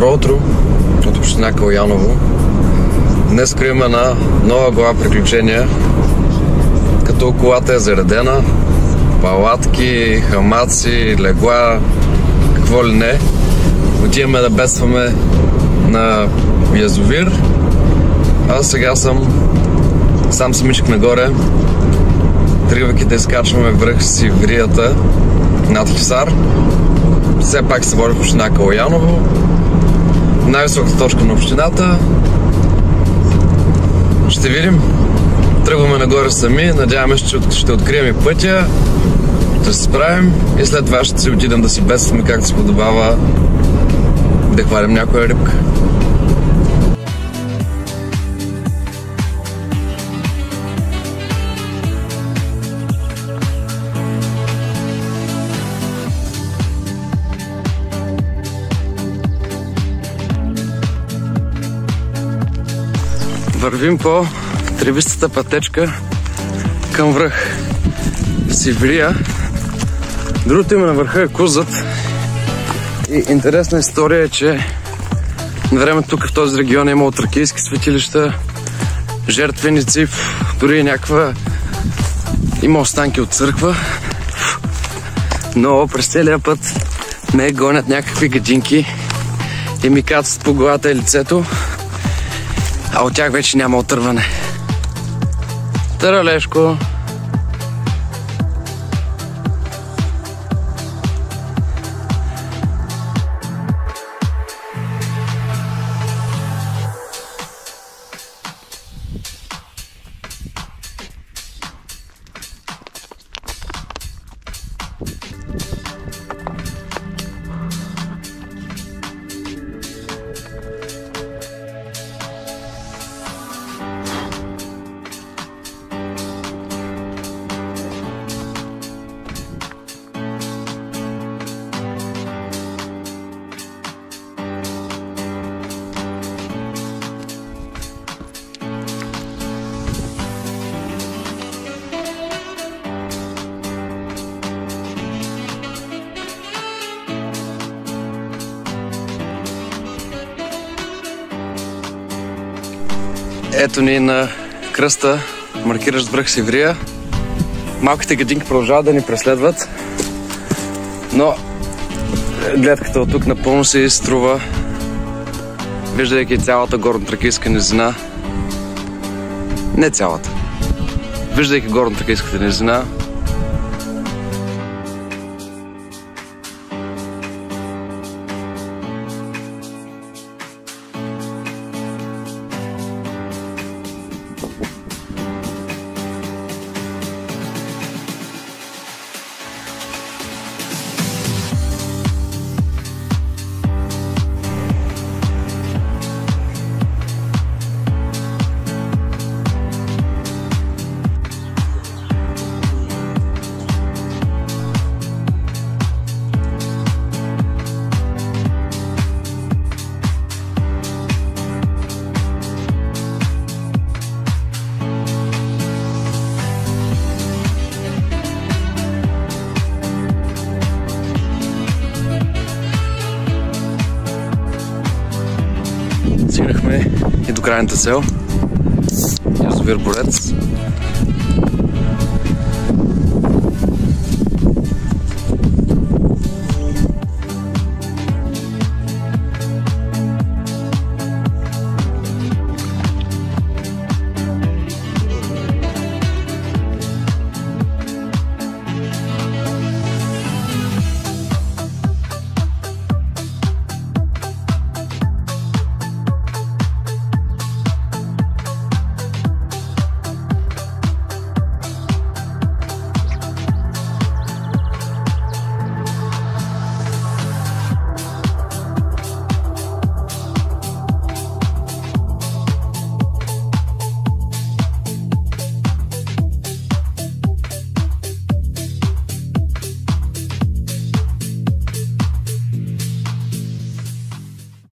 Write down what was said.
Добро утро от община Калояново. Днес имаме една нова глава приключения, като колата е заредена, палатки, хамаци, легла, какво ли не. Отиваме да бедстваме на язовир, а сега сам самичък нагоре, тръгвайки да изкачваме връх Сиврията над Хисар. Все пак се води в община Калояново, най-високата точка на общината. Ще видим. Тръгваме нагоре сами, надяваме се, че ще открием и пътя, ще се справим и след това ще си отидем да си бедстваме, както се подобава, да хвалим някоя рибка. Вървим по тревистата пътечка към връх Сиврия. Другото име на върха е Кузът. И интересна история е, че на времето тук в този регион е имало тракийски светилища, жертвеници, дори някаква има останки от църква. Но през целия път ме гонят някакви гадинки и ми кацат по главата и лицето, а от тях вече няма отърване. Таралешко! Ето ни на кръста, маркиращ връх Сиврия. Малките гадинки продължават да ни преследват, но гледката от тук напълно се изтрува, виждайки цялата горно-тракийска низина. Не цялата. Виждайки горно-тракийската низина, стигнахме и до крайната цел, язовир Борец.